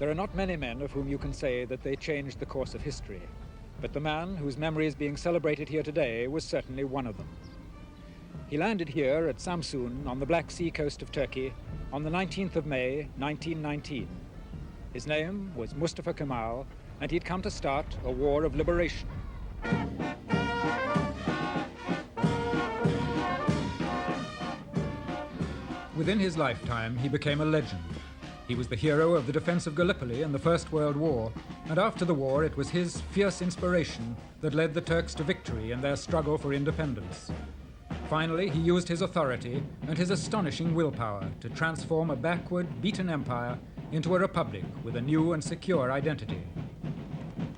There are not many men of whom you can say that they changed the course of history, but the man whose memory is being celebrated here today was certainly one of them. He landed here at Samsun on the Black Sea coast of Turkey on the 19th of May, 1919. His name was Mustafa Kemal, and he'd come to start a war of liberation. Within his lifetime, he became a legend. He was the hero of the defense of Gallipoli in the First World War, and after the war it was his fierce inspiration that led the Turks to victory in their struggle for independence. Finally, he used his authority and his astonishing willpower to transform a backward, beaten empire into a republic with a new and secure identity.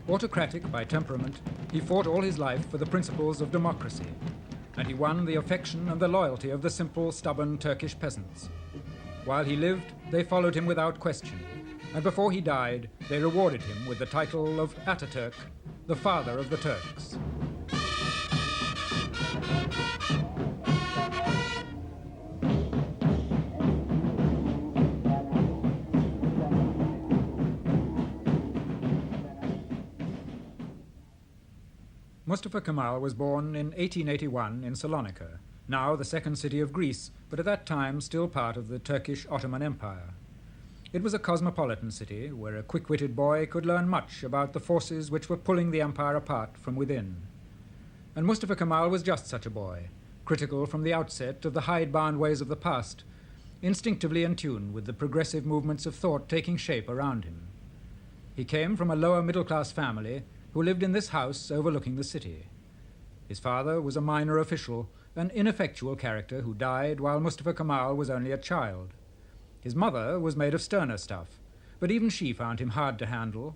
Autocratic by temperament, he fought all his life for the principles of democracy, and he won the affection and the loyalty of the simple, stubborn Turkish peasants. While he lived, they followed him without question, and before he died, they rewarded him with the title of Atatürk, the father of the Turks. Mustafa Kemal was born in 1881 in Salonika, now the second city of Greece, but at that time still part of the Turkish Ottoman Empire. It was a cosmopolitan city where a quick-witted boy could learn much about the forces which were pulling the empire apart from within. And Mustafa Kemal was just such a boy, critical from the outset of the hidebound ways of the past, instinctively in tune with the progressive movements of thought taking shape around him. He came from a lower middle-class family who lived in this house overlooking the city. His father was a minor official, an ineffectual character who died while Mustafa Kemal was only a child. His mother was made of sterner stuff, but even she found him hard to handle.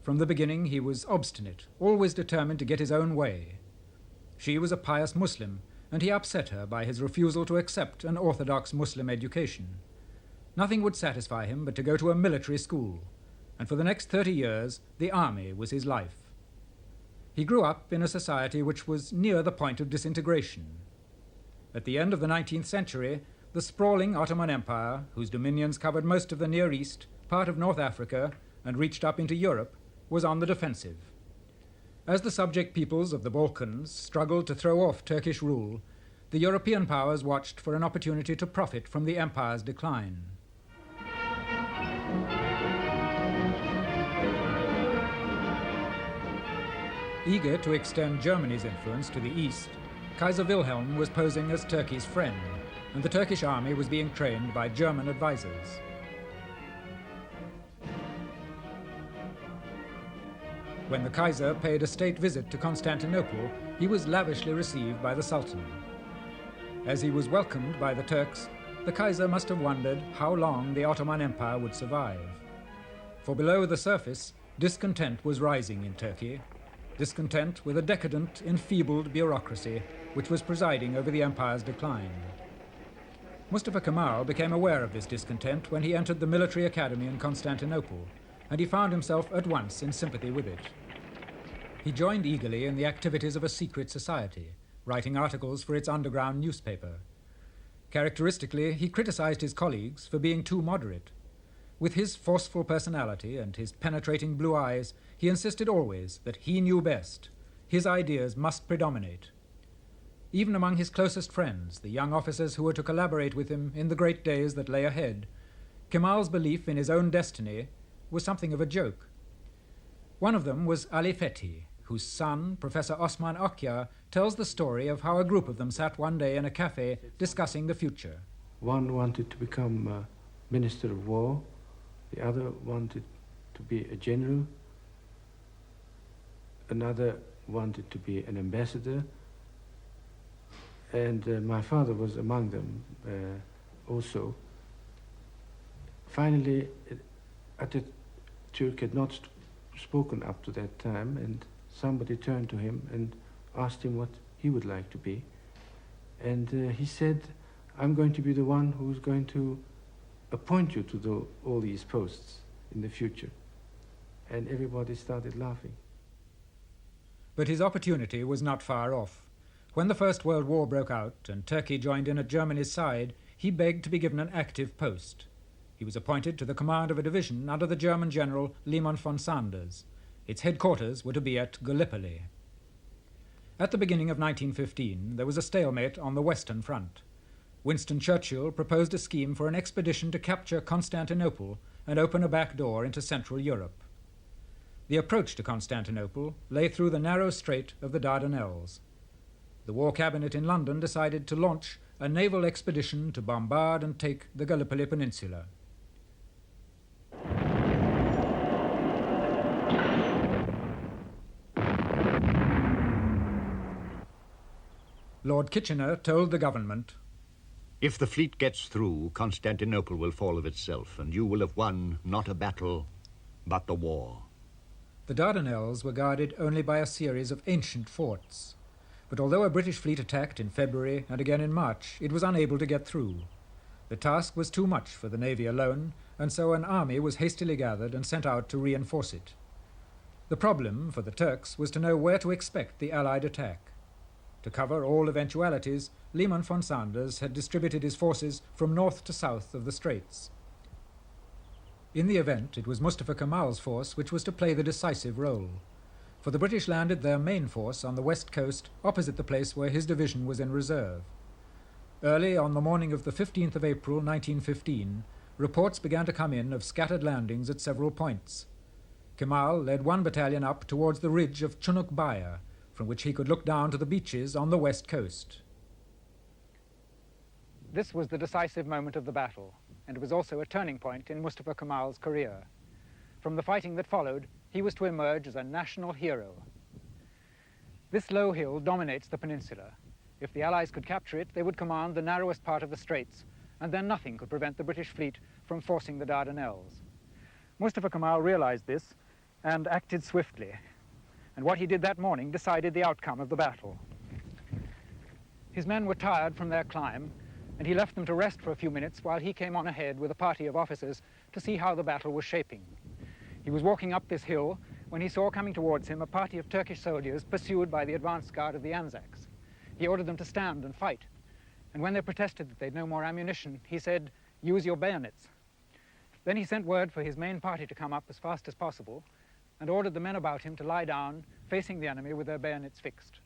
From the beginning he was obstinate, always determined to get his own way. She was a pious Muslim, and he upset her by his refusal to accept an orthodox Muslim education. Nothing would satisfy him but to go to a military school, and for the next 30 years the army was his life. He grew up in a society which was near the point of disintegration. At the end of the 19th century, the sprawling Ottoman Empire, whose dominions covered most of the Near East, part of North Africa, and reached up into Europe, was on the defensive. As the subject peoples of the Balkans struggled to throw off Turkish rule, the European powers watched for an opportunity to profit from the empire's decline. Eager to extend Germany's influence to the east, Kaiser Wilhelm was posing as Turkey's friend, and the Turkish army was being trained by German advisors. When the Kaiser paid a state visit to Constantinople, he was lavishly received by the Sultan. As he was welcomed by the Turks, the Kaiser must have wondered how long the Ottoman Empire would survive. For below the surface, discontent was rising in Turkey, discontent with a decadent, enfeebled bureaucracy which was presiding over the empire's decline. Mustafa Kemal became aware of this discontent when he entered the military academy in Constantinople, and he found himself at once in sympathy with it. He joined eagerly in the activities of a secret society, writing articles for its underground newspaper. Characteristically, he criticized his colleagues for being too moderate. With his forceful personality and his penetrating blue eyes, he insisted always that he knew best. His ideas must predominate. Even among his closest friends, the young officers who were to collaborate with him in the great days that lay ahead, Kemal's belief in his own destiny was something of a joke. One of them was Ali Fethi, whose son, Professor Osman Akyar, tells the story of how a group of them sat one day in a cafe discussing the future. One wanted to become Minister of War, the other wanted to be a general, another wanted to be an ambassador, and my father was among them also. Finally, Atatürk had not spoken up to that time, and somebody turned to him and asked him what he would like to be. And he said, "I'm going to be the one who's going to appoint you to all these posts in the future." And everybody started laughing. But his opportunity was not far off. When the First World War broke out and Turkey joined in at Germany's side, he begged to be given an active post. He was appointed to the command of a division under the German general Liman von Sanders. Its headquarters were to be at Gallipoli. At the beginning of 1915, there was a stalemate on the Western Front. Winston Churchill proposed a scheme for an expedition to capture Constantinople and open a back door into Central Europe. The approach to Constantinople lay through the narrow strait of the Dardanelles. The War Cabinet in London decided to launch a naval expedition to bombard and take the Gallipoli Peninsula. Lord Kitchener told the government, "If the fleet gets through, Constantinople will fall of itself, and you will have won not a battle, but the war." The Dardanelles were guarded only by a series of ancient forts. But although a British fleet attacked in February and again in March, it was unable to get through. The task was too much for the Navy alone, and so an army was hastily gathered and sent out to reinforce it. The problem for the Turks was to know where to expect the Allied attack. To cover all eventualities, Liman von Sanders had distributed his forces from north to south of the Straits. In the event, it was Mustafa Kemal's force which was to play the decisive role, for the British landed their main force on the west coast opposite the place where his division was in reserve. Early on the morning of the 15th of April 1915, reports began to come in of scattered landings at several points. Kemal led one battalion up towards the ridge of Chunuk Bair, from which he could look down to the beaches on the west coast. This was the decisive moment of the battle, and it was also a turning point in Mustafa Kemal's career. From the fighting that followed, he was to emerge as a national hero. This low hill dominates the peninsula. If the Allies could capture it, they would command the narrowest part of the straits, and then nothing could prevent the British fleet from forcing the Dardanelles. Mustafa Kemal realized this and acted swiftly, and what he did that morning decided the outcome of the battle. His men were tired from their climb, and he left them to rest for a few minutes while he came on ahead with a party of officers to see how the battle was shaping. He was walking up this hill when he saw coming towards him a party of Turkish soldiers pursued by the advance guard of the Anzacs. He ordered them to stand and fight, and when they protested that they'd no more ammunition, he said, "Use your bayonets." Then he sent word for his main party to come up as fast as possible and ordered the men about him to lie down, facing the enemy with their bayonets fixed.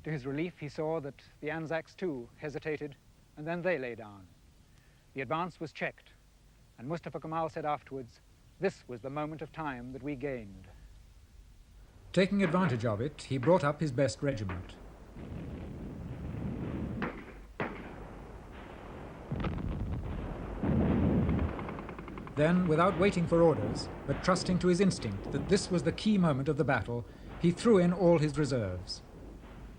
To his relief, he saw that the Anzacs too hesitated, and then they lay down. The advance was checked, and Mustafa Kemal said afterwards, "This was the moment of time that we gained." Taking advantage of it, he brought up his best regiment. Then, without waiting for orders, but trusting to his instinct that this was the key moment of the battle, he threw in all his reserves.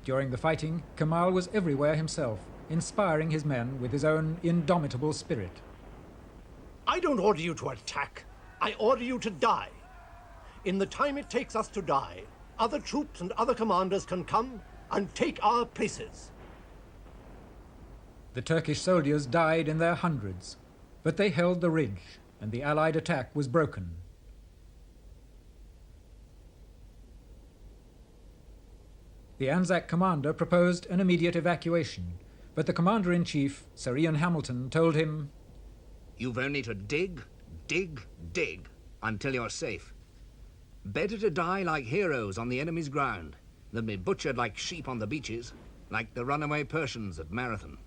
During the fighting, Kemal was everywhere himself, inspiring his men with his own indomitable spirit. "I don't order you to attack. I order you to die. In the time it takes us to die, other troops and other commanders can come and take our places." The Turkish soldiers died in their hundreds, but they held the ridge, and the Allied attack was broken. The Anzac commander proposed an immediate evacuation, but the commander-in-chief, Sir Ian Hamilton, told him, "You've only to dig, dig, dig, until you're safe. Better to die like heroes on the enemy's ground than be butchered like sheep on the beaches, like the runaway Persians at Marathon."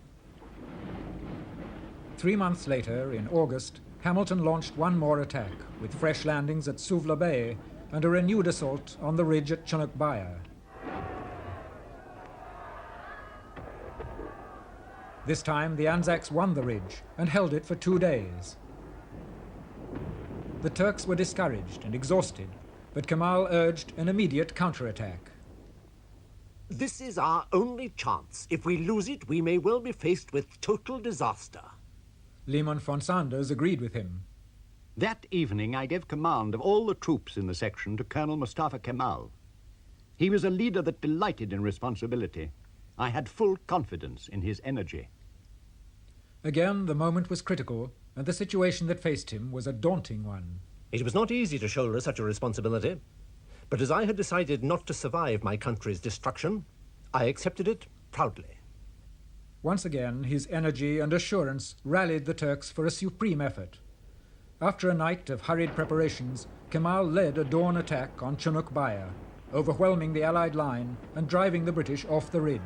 3 months later, in August, Hamilton launched one more attack, with fresh landings at Suvla Bay and a renewed assault on the ridge at Chunuk Bair. This time, the Anzacs won the ridge and held it for 2 days. The Turks were discouraged and exhausted, but Kemal urged an immediate counterattack. "This is our only chance. If we lose it, we may well be faced with total disaster." Liman von Sanders agreed with him. That evening I gave command of all the troops in the section to Colonel Mustafa Kemal. He was a leader that delighted in responsibility. I had full confidence in his energy. Again, the moment was critical, and the situation that faced him was a daunting one. It was not easy to shoulder such a responsibility, but as I had decided not to survive my country's destruction, I accepted it proudly. Once again, his energy and assurance rallied the Turks for a supreme effort, After a night of hurried preparations, Kemal led a dawn attack on Chunuk Bair, overwhelming the Allied line and driving the British off the ridge.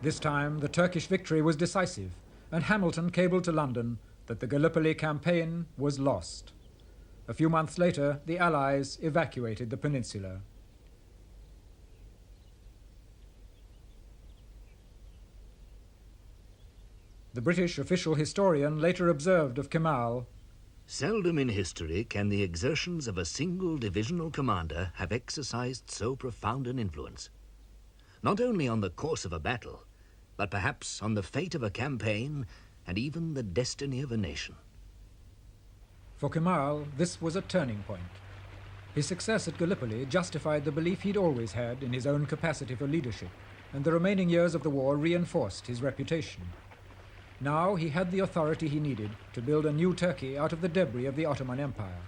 This time, the Turkish victory was decisive, and Hamilton cabled to London that the Gallipoli campaign was lost. A few months later, the Allies evacuated the peninsula. The British official historian later observed of Kemal, "Seldom in history can the exertions of a single divisional commander have exercised so profound an influence, not only on the course of a battle, but perhaps on the fate of a campaign and even the destiny of a nation." For Kemal, this was a turning point. His success at Gallipoli justified the belief he'd always had in his own capacity for leadership, and the remaining years of the war reinforced his reputation. Now he had the authority he needed to build a new Turkey out of the debris of the Ottoman Empire.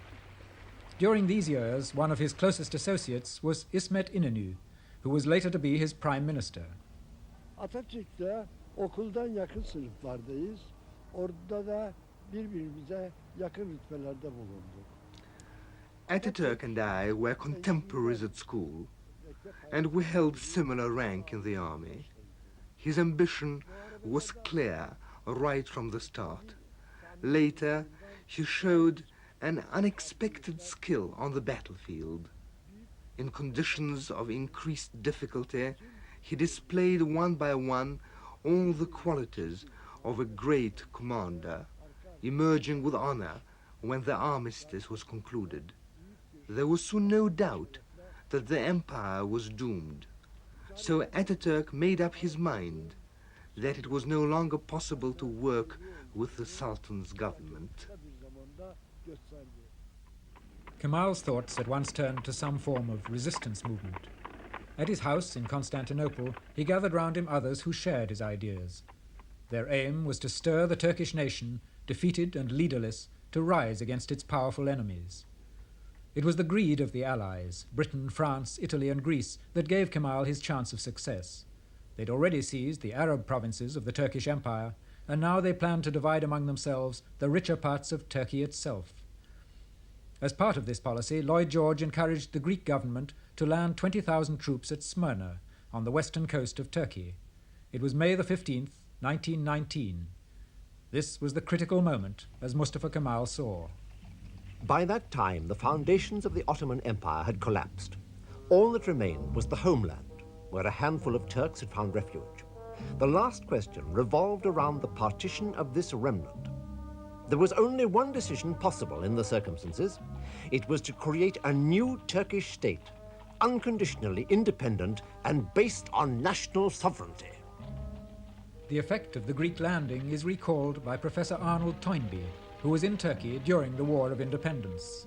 During these years, one of his closest associates was İsmet İnönü, who was later to be his prime minister. Atatürk'te okuldan yakın sınıflardayız. Orada da birbirimize yakın rütbelerde bulunduk. Atatürk and I were contemporaries at school, and we held similar rank in the army. His ambition was clear right from the start. Later, he showed an unexpected skill on the battlefield. In conditions of increased difficulty, he displayed one by one all the qualities of a great commander, emerging with honor when the armistice was concluded. There was soon no doubt that the empire was doomed. So Atatürk made up his mind that it was no longer possible to work with the Sultan's government. Kemal's thoughts at once turned to some form of resistance movement. At his house in Constantinople, he gathered round him others who shared his ideas. Their aim was to stir the Turkish nation, defeated and leaderless, to rise against its powerful enemies. It was the greed of the Allies, Britain, France, Italy and Greece, that gave Kemal his chance of success. They'd already seized the Arab provinces of the Turkish Empire, and now they planned to divide among themselves the richer parts of Turkey itself. As part of this policy, Lloyd George encouraged the Greek government to land 20,000 troops at Smyrna, on the western coast of Turkey. It was May the 15th, 1919. This was the critical moment, as Mustafa Kemal saw. By that time, the foundations of the Ottoman Empire had collapsed. All that remained was the homeland, where a handful of Turks had found refuge. The last question revolved around the partition of this remnant. There was only one decision possible in the circumstances. It was to create a new Turkish state, unconditionally independent and based on national sovereignty. The effect of the Greek landing is recalled by Professor Arnold Toynbee, who was in Turkey during the War of Independence.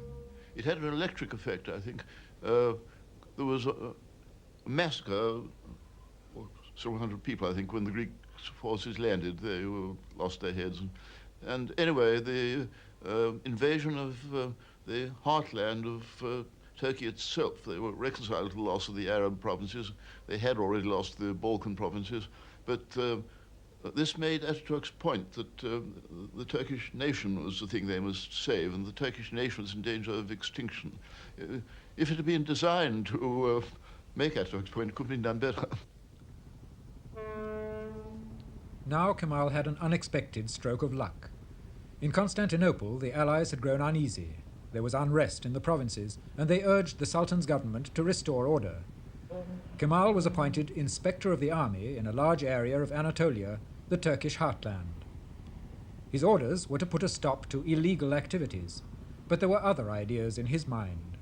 It had an electric effect, I think. There was a massacre, several hundred people, I think, when the Greek forces landed. They lost their heads. And anyway, the invasion of the heartland of Turkey itself, they were reconciled to the loss of the Arab provinces. They had already lost the Balkan provinces, but this made Atatürk's point that the Turkish nation was the thing they must save, and the Turkish nation was in danger of extinction. If it had been designed to make Atatürk's point, it could have been done better. Now Kemal had an unexpected stroke of luck. In Constantinople, the Allies had grown uneasy. There was unrest in the provinces, and they urged the Sultan's government to restore order. Kemal was appointed inspector of the army in a large area of Anatolia, the Turkish heartland. His orders were to put a stop to illegal activities, but there were other ideas in his mind.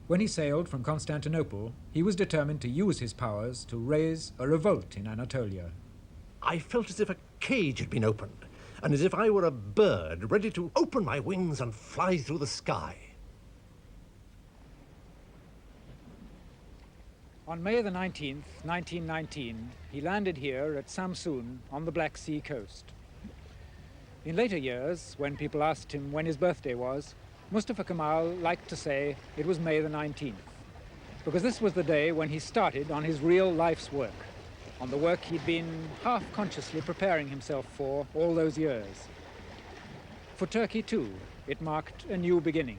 When he sailed from Constantinople, he was determined to use his powers to raise a revolt in Anatolia. I felt as if a cage had been opened, and as if I were a bird ready to open my wings and fly through the sky. On May the 19th, 1919, he landed here at Samsun on the Black Sea coast. In later years, when people asked him when his birthday was, Mustafa Kemal liked to say it was May the 19th, because this was the day when he started on his real life's work. on the work he'd been half-consciously preparing himself for all those years. For Turkey, too, it marked a new beginning.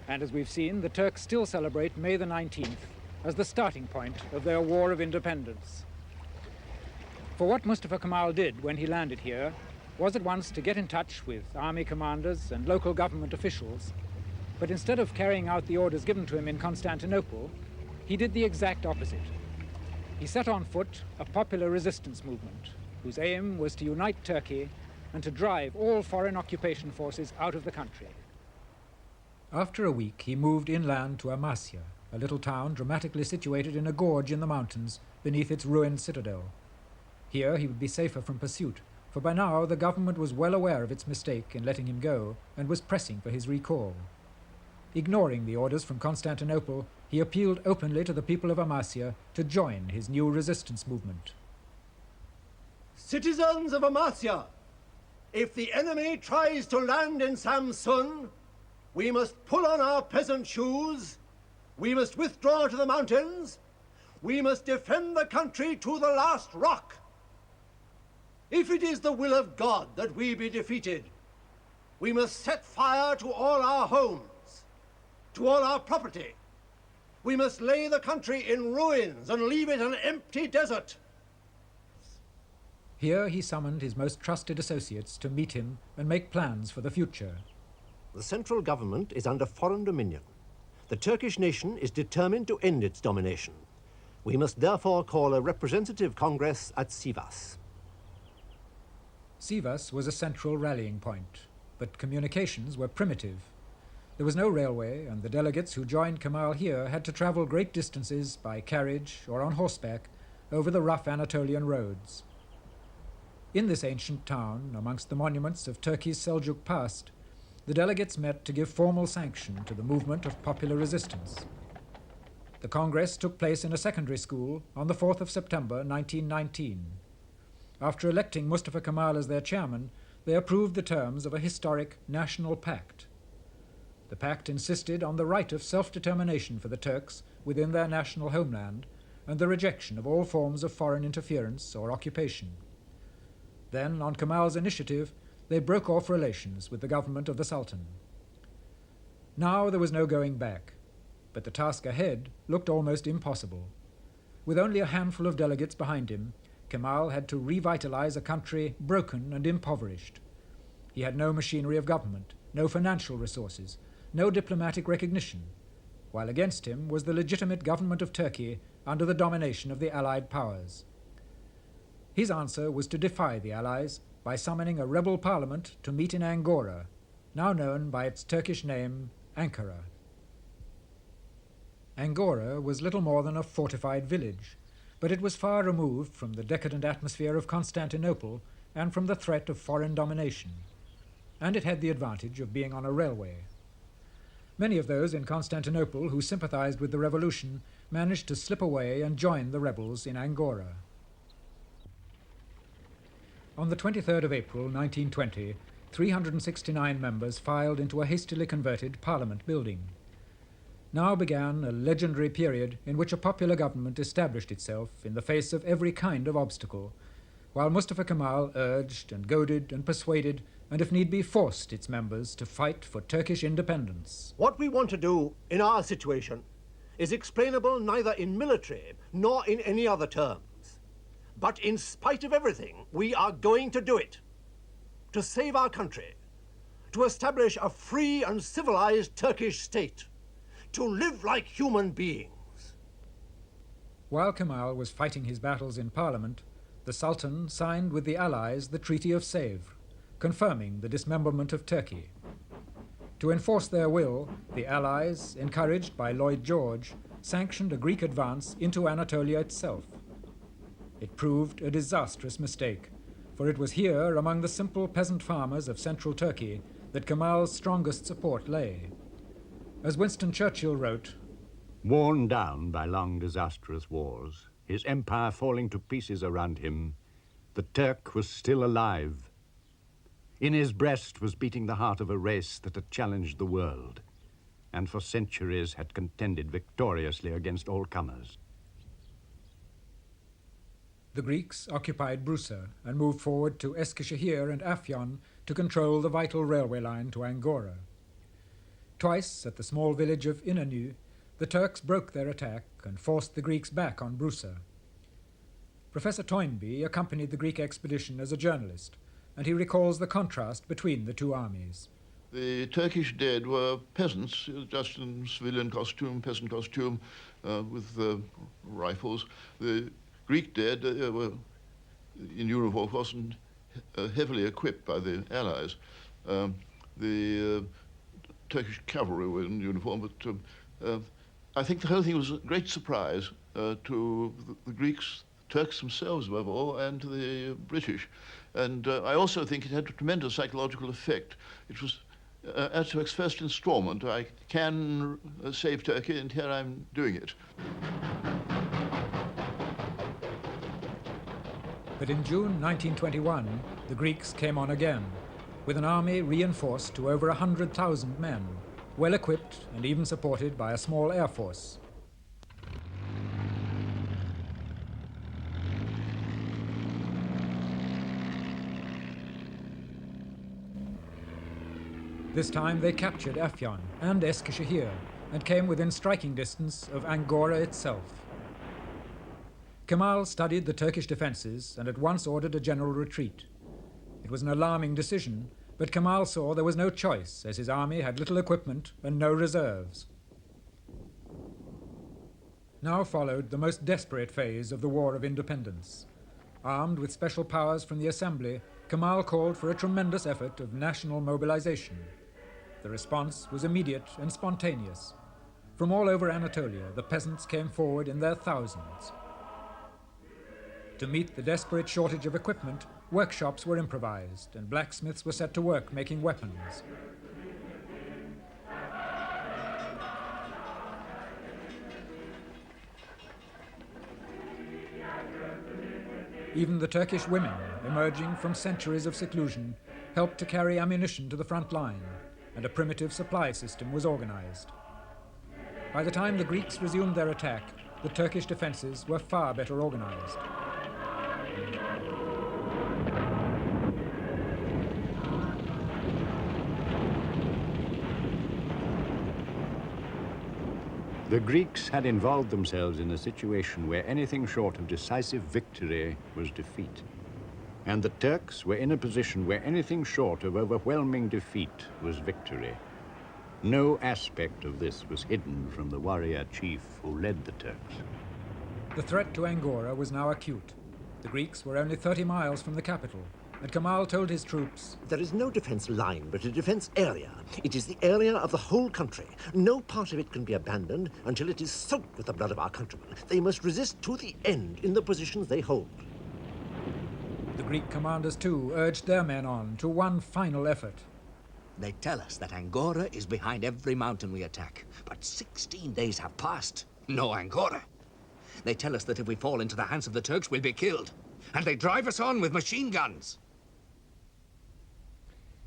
And as we've seen, the Turks still celebrate May the 19th as the starting point of their war of independence. For what Mustafa Kemal did when he landed here was at once to get in touch with army commanders and local government officials, but instead of carrying out the orders given to him in Constantinople, he did the exact opposite. He set on foot a popular resistance movement whose aim was to unite Turkey and to drive all foreign occupation forces out of the country. After a week, he moved inland to Amasya, a little town dramatically situated in a gorge in the mountains beneath its ruined citadel. Here he would be safer from pursuit, for by now the government was well aware of its mistake in letting him go and was pressing for his recall. Ignoring the orders from Constantinople, he appealed openly to the people of Amasya to join his new resistance movement. Citizens of Amasya, if the enemy tries to land in Samsun, we must pull on our peasant shoes, we must withdraw to the mountains, we must defend the country to the last rock. If it is the will of God that we be defeated, we must set fire to all our homes, to all our property. We must lay the country in ruins and leave it an empty desert. Here he summoned his most trusted associates to meet him and make plans for the future. The central government is under foreign dominion. The Turkish nation is determined to end its domination. We must therefore call a representative congress at Sivas. Sivas was a central rallying point, but communications were primitive. There was no railway, and the delegates who joined Kemal here had to travel great distances by carriage or on horseback over the rough Anatolian roads. In this ancient town, amongst the monuments of Turkey's Seljuk past, the delegates met to give formal sanction to the movement of popular resistance. The Congress took place in a secondary school on the 4th of September 1919. After electing Mustafa Kemal as their chairman, they approved the terms of a historic national pact. The pact insisted on the right of self-determination for the Turks within their national homeland and the rejection of all forms of foreign interference or occupation. Then, on Kemal's initiative, they broke off relations with the government of the Sultan. Now there was no going back, but the task ahead looked almost impossible. With only a handful of delegates behind him, Kemal had to revitalize a country broken and impoverished. He had no machinery of government, no financial resources, no diplomatic recognition, while against him was the legitimate government of Turkey under the domination of the Allied powers. His answer was to defy the Allies by summoning a rebel parliament to meet in Angora, now known by its Turkish name, Ankara. Angora was little more than a fortified village, but it was far removed from the decadent atmosphere of Constantinople and from the threat of foreign domination, and it had the advantage of being on a railway. Many of those in Constantinople who sympathized with the revolution managed to slip away and join the rebels in Angora. On the 23rd of April 1920, 369 members filed into a hastily converted parliament building. Now began a legendary period in which a popular government established itself in the face of every kind of obstacle, while Mustafa Kemal urged and goaded and persuaded and if need be forced its members to fight for Turkish independence. What we want to do in our situation is explainable neither in military nor in any other terms. But in spite of everything, we are going to do it. To save our country, to establish a free and civilized Turkish state, to live like human beings. While Kemal was fighting his battles in Parliament, the Sultan signed with the Allies the Treaty of Sèvres, confirming the dismemberment of Turkey. To enforce their will, the Allies, encouraged by Lloyd George, sanctioned a Greek advance into Anatolia itself. It proved a disastrous mistake, for it was here, among the simple peasant farmers of central Turkey, that Kemal's strongest support lay. As Winston Churchill wrote, "Worn down by long disastrous wars, his empire falling to pieces around him, the Turk was still alive. In his breast was beating the heart of a race that had challenged the world, and for centuries had contended victoriously against all comers." The Greeks occupied Broussa and moved forward to Eskişehir and Afyon to control the vital railway line to Angora. Twice, at the small village of İnönü, the Turks broke their attack and forced the Greeks back on Broussa. Professor Toynbee accompanied the Greek expedition as a journalist, and he recalls the contrast between the two armies. The Turkish dead were peasants, just in civilian costume, peasant costume, with rifles. The Greek dead were in uniform, of course, and heavily equipped by the Allies. The Turkish cavalry were in uniform, but I think the whole thing was a great surprise to the Greeks, Turks themselves above all, and to the British. And I also think it had a tremendous psychological effect. It was Atatürk's first installment. I can save Turkey, and here I'm doing it. But in June 1921, the Greeks came on again, with an army reinforced to over 100,000 men, well equipped and even supported by a small air force. This time they captured Afyon and Eskişehir and came within striking distance of Angora itself. Kemal studied the Turkish defenses and at once ordered a general retreat. It was an alarming decision, but Kemal saw there was no choice, as his army had little equipment and no reserves. Now followed the most desperate phase of the War of Independence. Armed with special powers from the Assembly, Kemal called for a tremendous effort of national mobilization. The response was immediate and spontaneous. From all over Anatolia, the peasants came forward in their thousands. To meet the desperate shortage of equipment, workshops were improvised and blacksmiths were set to work making weapons. Even the Turkish women, emerging from centuries of seclusion, helped to carry ammunition to the front line, and a primitive supply system was organized. By the time the Greeks resumed their attack, the Turkish defenses were far better organized. The Greeks had involved themselves in a situation where anything short of decisive victory was defeat. And the Turks were in a position where anything short of overwhelming defeat was victory. No aspect of this was hidden from the warrior chief who led the Turks. The threat to Angora was now acute. The Greeks were only 30 miles from the capital, and Kemal told his troops, "There is no defense line, but a defense area. It is the area of the whole country. No part of it can be abandoned until it is soaked with the blood of our countrymen. They must resist to the end in the positions they hold." The Greek commanders, too, urged their men on to one final effort. They tell us that Angora is behind every mountain we attack. But 16 days have passed. No Angora. They tell us that if we fall into the hands of the Turks, we'll be killed. And they drive us on with machine guns.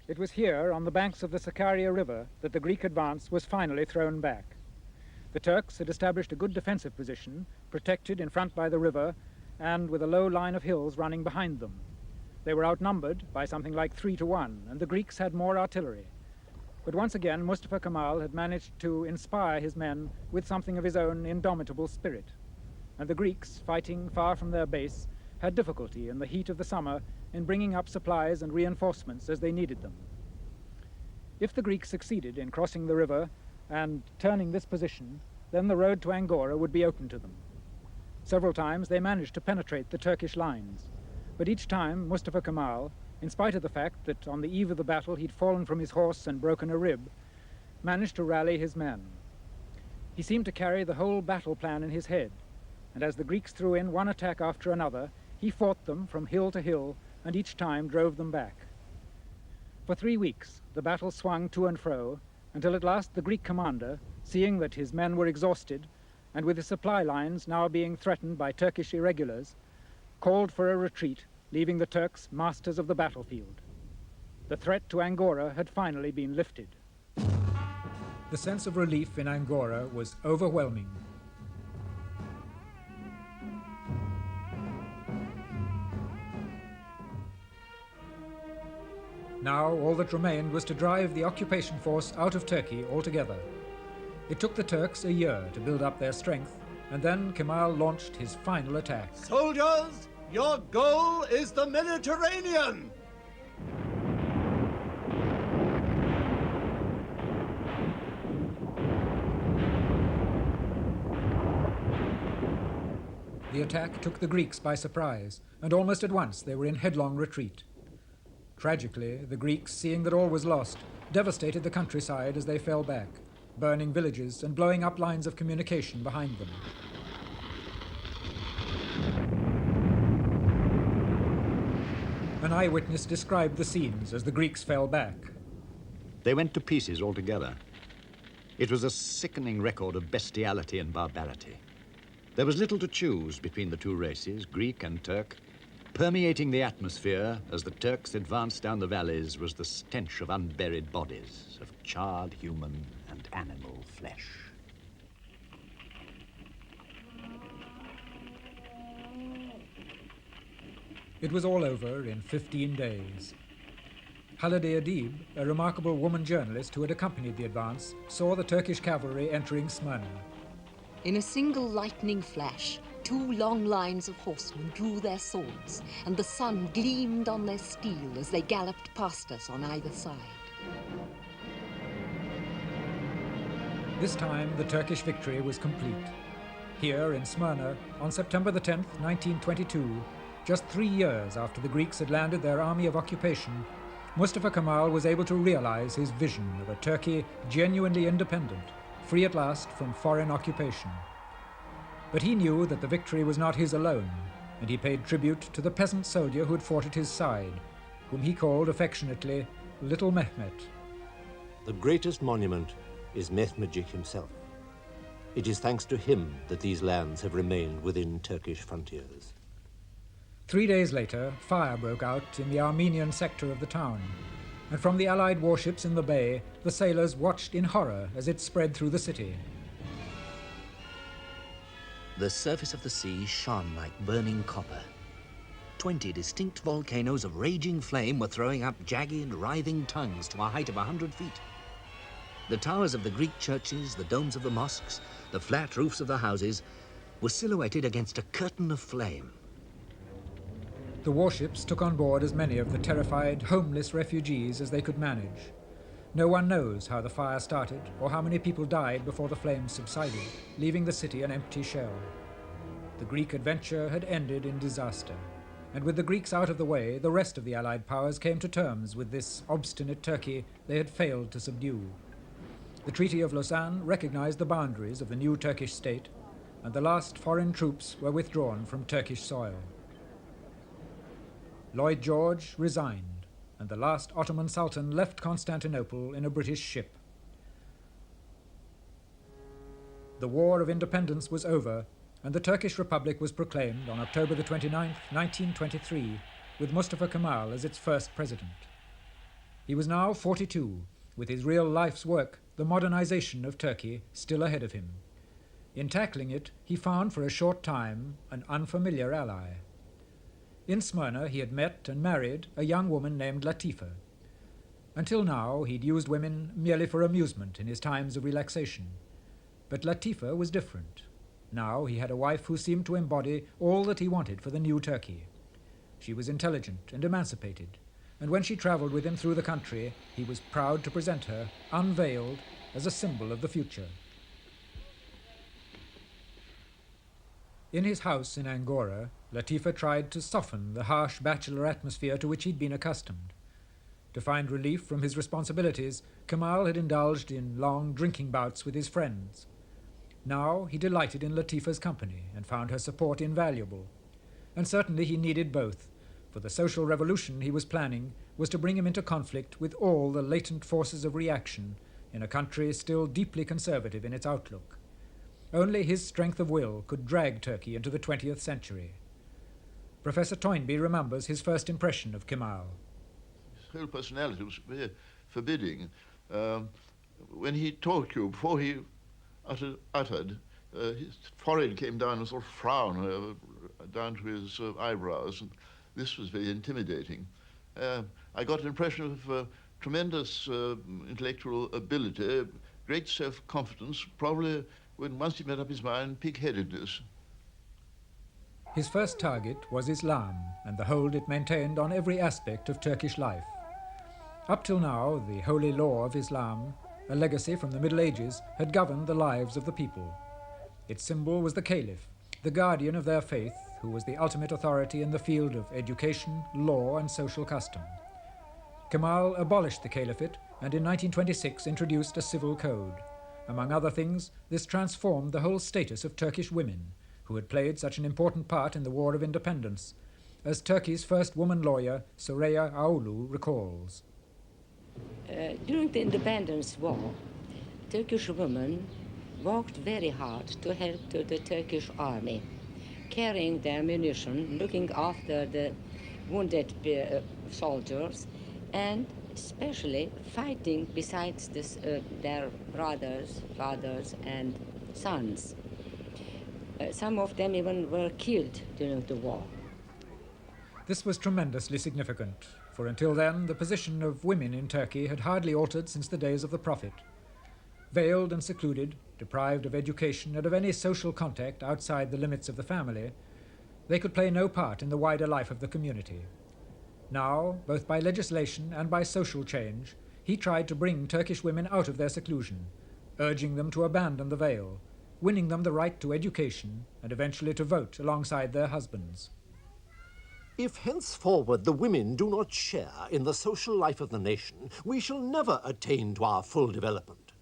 It was here, on the banks of the Sakarya River, that the Greek advance was finally thrown back. The Turks had established a good defensive position, protected in front by the river, and with a low line of hills running behind them. They were outnumbered by something like 3 to 1, and the Greeks had more artillery. But once again, Mustafa Kemal had managed to inspire his men with something of his own indomitable spirit. And the Greeks, fighting far from their base, had difficulty in the heat of the summer in bringing up supplies and reinforcements as they needed them. If the Greeks succeeded in crossing the river and turning this position, then the road to Angora would be open to them. Several times they managed to penetrate the Turkish lines, but each time Mustafa Kemal, in spite of the fact that on the eve of the battle he'd fallen from his horse and broken a rib, managed to rally his men. He seemed to carry the whole battle plan in his head, and as the Greeks threw in one attack after another, he fought them from hill to hill and each time drove them back. For 3 weeks the battle swung to and fro, until at last the Greek commander, seeing that his men were exhausted, and with the supply lines now being threatened by Turkish irregulars, called for a retreat, leaving the Turks masters of the battlefield. The threat to Angora had finally been lifted. The sense of relief in Angora was overwhelming. Now all that remained was to drive the occupation force out of Turkey altogether. It took the Turks a year to build up their strength, and then Kemal launched his final attack. Soldiers, your goal is the Mediterranean! The attack took the Greeks by surprise, and almost at once they were in headlong retreat. Tragically, the Greeks, seeing that all was lost, devastated the countryside as they fell back, burning villages and blowing up lines of communication behind them. An eyewitness described the scenes as the Greeks fell back. They went to pieces altogether. It was a sickening record of bestiality and barbarity. There was little to choose between the two races, Greek and Turk. Permeating the atmosphere as the Turks advanced down the valleys was the stench of unburied bodies, of charred human and animal flesh. It was all over in 15 days. Halide Edip, a remarkable woman journalist who had accompanied the advance, saw the Turkish cavalry entering Smyrna. In a single lightning flash, 2 long lines of horsemen drew their swords, and the sun gleamed on their steel as they galloped past us on either side. This time, the Turkish victory was complete. Here in Smyrna, on September the 10th, 1922, just 3 years after the Greeks had landed their army of occupation, Mustafa Kemal was able to realize his vision of a Turkey genuinely independent, free at last from foreign occupation. But he knew that the victory was not his alone, and he paid tribute to the peasant soldier who had fought at his side, whom he called affectionately Little Mehmet. The greatest monument is Mehmetçik himself. It is thanks to him that these lands have remained within Turkish frontiers. 3 days later, fire broke out in the Armenian sector of the town, and from the Allied warships in the bay, the sailors watched in horror as it spread through the city. The surface of the sea shone like burning copper. 20 distinct volcanoes of raging flame were throwing up jagged, writhing tongues to a height of 100 feet. The towers of the Greek churches, the domes of the mosques, the flat roofs of the houses were silhouetted against a curtain of flame. The warships took on board as many of the terrified, homeless refugees as they could manage. No one knows how the fire started or how many people died before the flames subsided, leaving the city an empty shell. The Greek adventure had ended in disaster, and with the Greeks out of the way, the rest of the Allied powers came to terms with this obstinate Turkey they had failed to subdue. The Treaty of Lausanne recognized the boundaries of the new Turkish state, and the last foreign troops were withdrawn from Turkish soil. Lloyd George resigned, and the last Ottoman Sultan left Constantinople in a British ship. The War of Independence was over, and the Turkish Republic was proclaimed on October the 29th, 1923, with Mustafa Kemal as its first president. He was now 42, with his real life's work, the modernization of Turkey, still ahead of him. In tackling it, he found for a short time an unfamiliar ally. In Smyrna, he had met and married a young woman named Latifa. Until now, he'd used women merely for amusement in his times of relaxation. But Latifa was different. Now he had a wife who seemed to embody all that he wanted for the new Turkey. She was intelligent and emancipated, and when she traveled with him through the country, he was proud to present her, unveiled, as a symbol of the future. In his house in Angora, Latifa tried to soften the harsh bachelor atmosphere to which he'd been accustomed. To find relief from his responsibilities, Kemal had indulged in long drinking bouts with his friends. Now he delighted in Latifa's company and found her support invaluable. And certainly he needed both, for the social revolution he was planning was to bring him into conflict with all the latent forces of reaction in a country still deeply conservative in its outlook. Only his strength of will could drag Turkey into the 20th century. Professor Toynbee remembers his first impression of Kemal. His whole personality was very forbidding. When he talked to you, before he uttered, his forehead came down a sort of frown down to his eyebrows, and this was very intimidating. I got an impression of tremendous intellectual ability, great self-confidence, probably once he made up his mind, pig-headedness. His first target was Islam and the hold it maintained on every aspect of Turkish life. Up till now, the holy law of Islam, a legacy from the Middle Ages, had governed the lives of the people. Its symbol was the caliph, the guardian of their faith, who was the ultimate authority in the field of education, law, and social custom. Kemal abolished the caliphate and in 1926 introduced a civil code. Among other things, this transformed the whole status of Turkish women, who had played such an important part in the War of Independence, as Turkey's first woman lawyer, Süreyya Ağulu, recalls. During the Independence War, Turkish women worked very hard to help to the Turkish army, carrying their ammunition, looking after the wounded soldiers, and especially fighting besides this, their brothers, fathers, and sons. Some of them even were killed during the war. This was tremendously significant, for until then the position of women in Turkey had hardly altered since the days of the Prophet. Veiled and secluded, deprived of education and of any social contact outside the limits of the family, they could play no part in the wider life of the community. Now, both by legislation and by social change, he tried to bring Turkish women out of their seclusion, urging them to abandon the veil, winning them the right to education and eventually to vote alongside their husbands. If henceforward the women do not share in the social life of the nation, we shall never attain to our full development.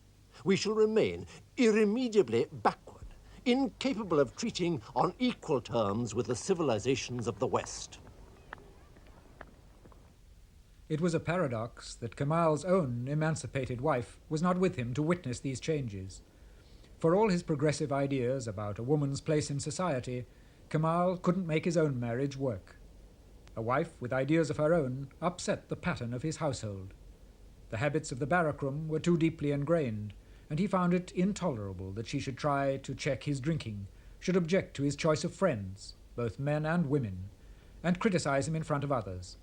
We shall remain irremediably backward, incapable of treating on equal terms with the civilizations of the West. It was a paradox that Kemal's own emancipated wife was not with him to witness these changes. For all his progressive ideas about a woman's place in society, Kemal couldn't make his own marriage work. A wife with ideas of her own upset the pattern of his household. The habits of the barrack room were too deeply ingrained, and he found it intolerable that she should try to check his drinking, should object to his choice of friends, both men and women, and criticize him in front of others.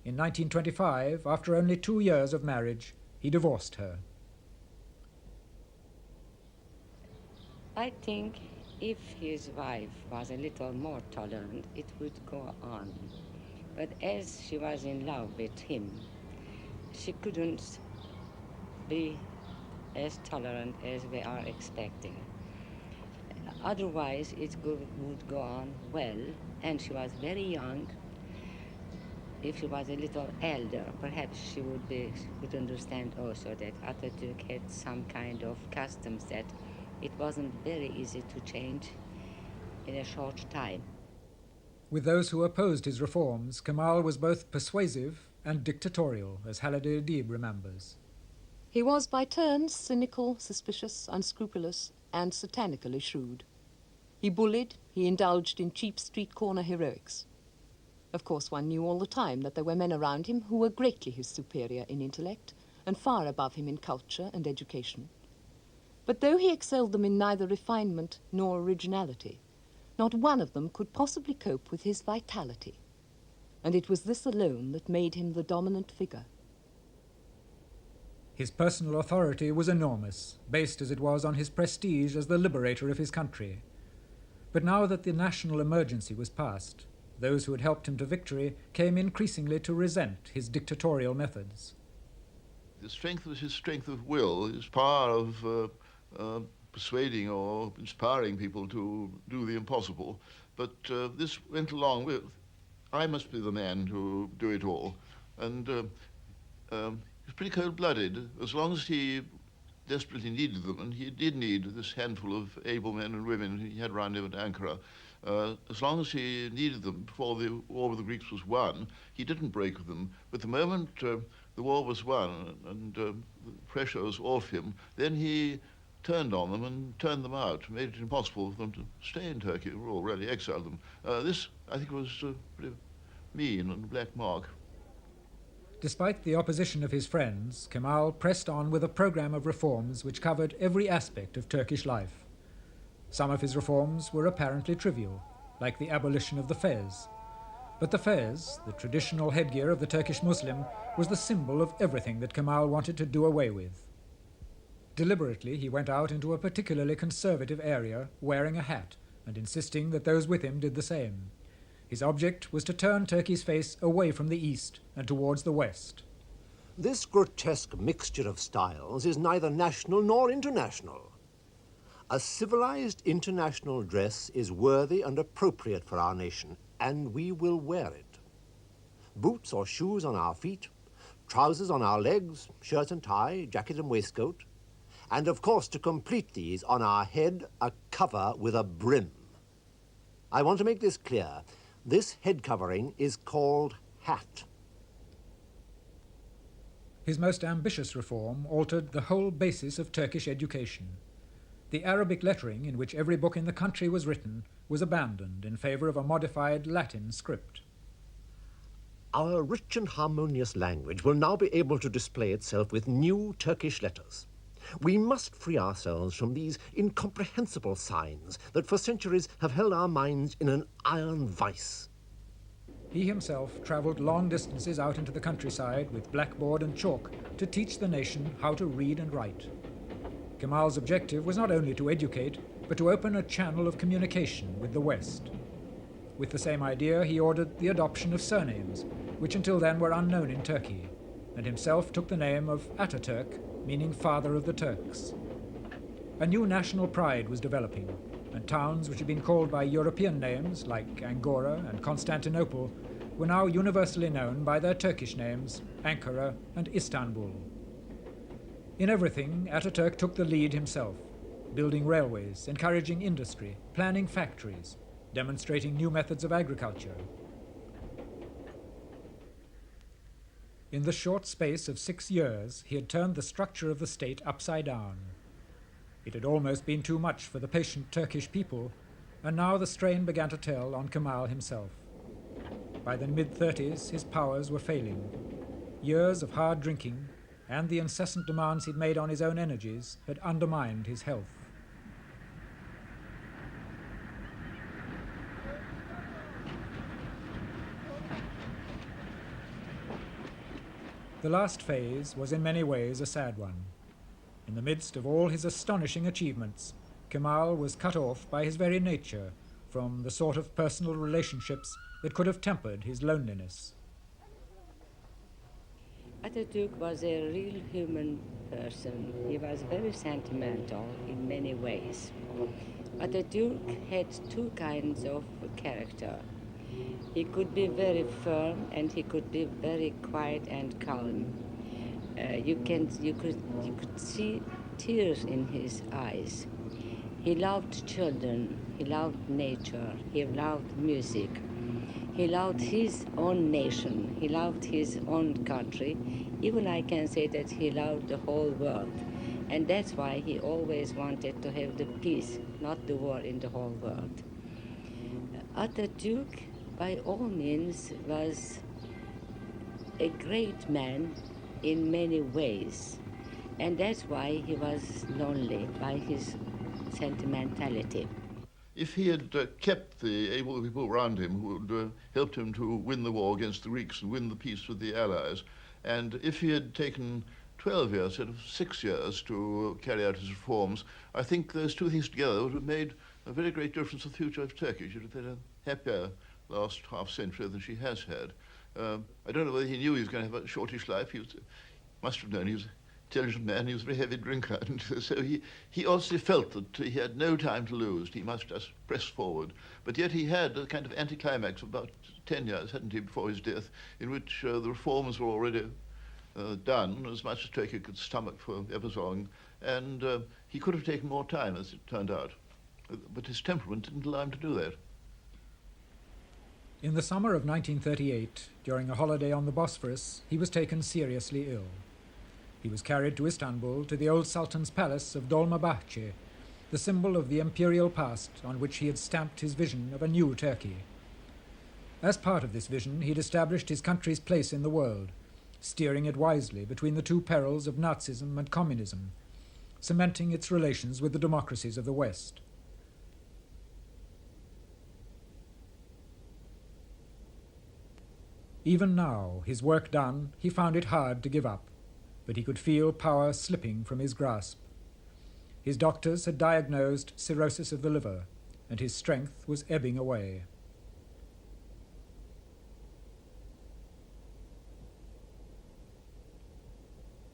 In 1925, after only 2 years of marriage, he divorced her. I think if his wife was a little more tolerant, it would go on. But as she was in love with him, she couldn't be as tolerant as we are expecting. Otherwise, it would go on well, and she was very young. If she was a little elder, perhaps she would understand also that Atatürk had some kind of customs that it wasn't very easy to change in a short time. With those who opposed his reforms, Kemal was both persuasive and dictatorial, as Halide Edib remembers. He was by turns cynical, suspicious, unscrupulous, and satanically shrewd. He bullied, he indulged in cheap street corner heroics. Of course, one knew all the time that there were men around him who were greatly his superior in intellect and far above him in culture and education. But though he excelled them in neither refinement nor originality, not one of them could possibly cope with his vitality. And it was this alone that made him the dominant figure. His personal authority was enormous, based as it was on his prestige as the liberator of his country. But now that the national emergency was past, those who had helped him to victory came increasingly to resent his dictatorial methods. The strength was his strength of will, his power of persuading or inspiring people to do the impossible. But this went along with, I must be the man to do it all. And he was pretty cold-blooded. As long as he desperately needed them, and he did need this handful of able men and women he had around him at Ankara, as long as he needed them before the war with the Greeks was won, he didn't break with them. But the moment the war was won and the pressure was off him, then he turned on them and turned them out, made it impossible for them to stay in Turkey, or really exiled them. This, I think, was pretty mean and a black mark. Despite the opposition of his friends, Kemal pressed on with a program of reforms which covered every aspect of Turkish life. Some of his reforms were apparently trivial, like the abolition of the fez. But the fez, the traditional headgear of the Turkish Muslim, was the symbol of everything that Kemal wanted to do away with. Deliberately, he went out into a particularly conservative area wearing a hat and insisting that those with him did the same. His object was to turn Turkey's face away from the east and towards the west. This grotesque mixture of styles is neither national nor international. A civilized international dress is worthy and appropriate for our nation, and we will wear it. Boots or shoes on our feet, trousers on our legs, shirt and tie, jacket and waistcoat, and of course, to complete these, on our head, a cover with a brim. I want to make this clear. This head covering is called hat. His most ambitious reform altered the whole basis of Turkish education. The Arabic lettering in which every book in the country was written was abandoned in favor of a modified Latin script. Our rich and harmonious language will now be able to display itself with new Turkish letters. We must free ourselves from these incomprehensible signs that for centuries have held our minds in an iron vice. He himself travelled long distances out into the countryside with blackboard and chalk to teach the nation how to read and write. Kemal's objective was not only to educate, but to open a channel of communication with the West. With the same idea, he ordered the adoption of surnames, which until then were unknown in Turkey, and himself took the name of Atatürk, meaning Father of the Turks. A new national pride was developing, and towns which had been called by European names, like Angora and Constantinople, were now universally known by their Turkish names, Ankara and Istanbul. In everything, Atatürk took the lead himself, building railways, encouraging industry, planning factories, demonstrating new methods of agriculture. In the short space of 6 years, he had turned the structure of the state upside down. It had almost been too much for the patient Turkish people, and now the strain began to tell on Kemal himself. By the mid-30s, his powers were failing. Years of hard drinking and the incessant demands he'd made on his own energies had undermined his health. The last phase was in many ways a sad one. In the midst of all his astonishing achievements, Kemal was cut off by his very nature from the sort of personal relationships that could have tempered his loneliness. Atatürk was a real human person. He was very sentimental in many ways. Atatürk had two kinds of character. He could be very firm and he could be very quiet and calm. You could see tears in his eyes. He loved children, he loved nature, he loved music. He loved his own nation, he loved his own country. Even I can say that he loved the whole world. And that's why he always wanted to have the peace, not the war in the whole world. Atatürk, by all means, was a great man in many ways. And that's why he was lonely, by his sentimentality. If he had kept the able people around him who had helped him to win the war against the Greeks and win the peace with the Allies, and if he had taken 12 years instead of 6 years to carry out his reforms, I think those two things together would have made a very great difference to the future of Turkey. She would have had a happier last half century than she has had. I don't know whether he knew he was going to have a shortish life. He must have known he was an intelligent man. He was a very heavy drinker. And so he also felt that he had no time to lose. He must just press forward. But yet he had a kind of anticlimax of about 10 years, hadn't he, before his death, in which the reforms were already done, as much as Turkey could stomach for ever so long. And he could have taken more time, as it turned out. But his temperament didn't allow him to do that. In the summer of 1938, during a holiday on the Bosphorus, he was taken seriously ill. He was carried to Istanbul, to the old Sultan's palace of Dolmabahce, the symbol of the imperial past on which he had stamped his vision of a new Turkey. As part of this vision, he had established his country's place in the world, steering it wisely between the two perils of Nazism and communism, cementing its relations with the democracies of the West. Even now, his work done, he found it hard to give up, but he could feel power slipping from his grasp. His doctors had diagnosed cirrhosis of the liver, and his strength was ebbing away.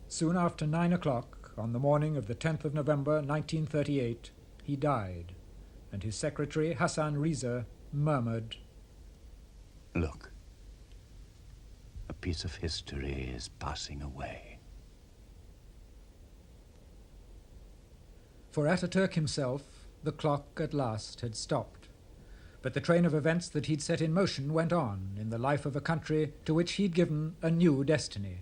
Soon after 9 o'clock, on the morning of the 10th of November 1938, he died, and his secretary, Hassan Riza, murmured, Look, a piece of history is passing away. For Ataturk himself, the clock at last had stopped. But the train of events that he'd set in motion went on in the life of a country to which he'd given a new destiny.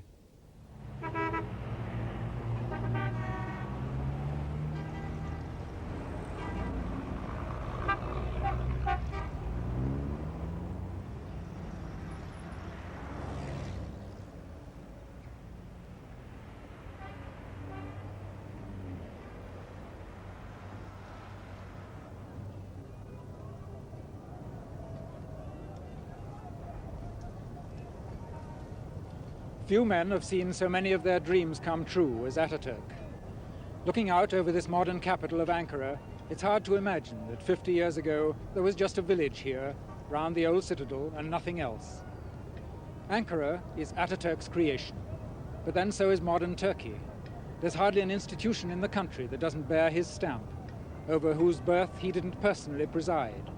Few men have seen so many of their dreams come true as Ataturk. Looking out over this modern capital of Ankara, it's hard to imagine that 50 years ago there was just a village here, round the old citadel, and nothing else. Ankara is Ataturk's creation, but then so is modern Turkey. There's hardly an institution in the country that doesn't bear his stamp, over whose birth he didn't personally preside.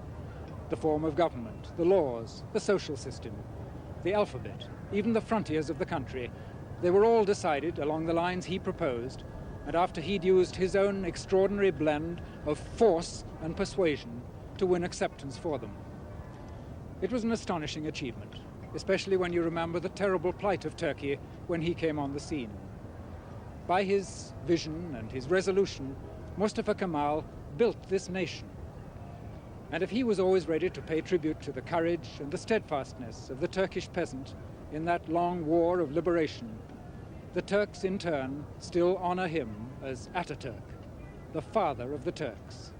The form of government, the laws, the social system, the alphabet, even the frontiers of the country, they were all decided along the lines he proposed, and after he'd used his own extraordinary blend of force and persuasion to win acceptance for them. It was an astonishing achievement, especially when you remember the terrible plight of Turkey when he came on the scene. By his vision and his resolution, Mustafa Kemal built this nation. And if he was always ready to pay tribute to the courage and the steadfastness of the Turkish peasant in that long war of liberation, the Turks in turn still honor him as Atatürk, the father of the Turks.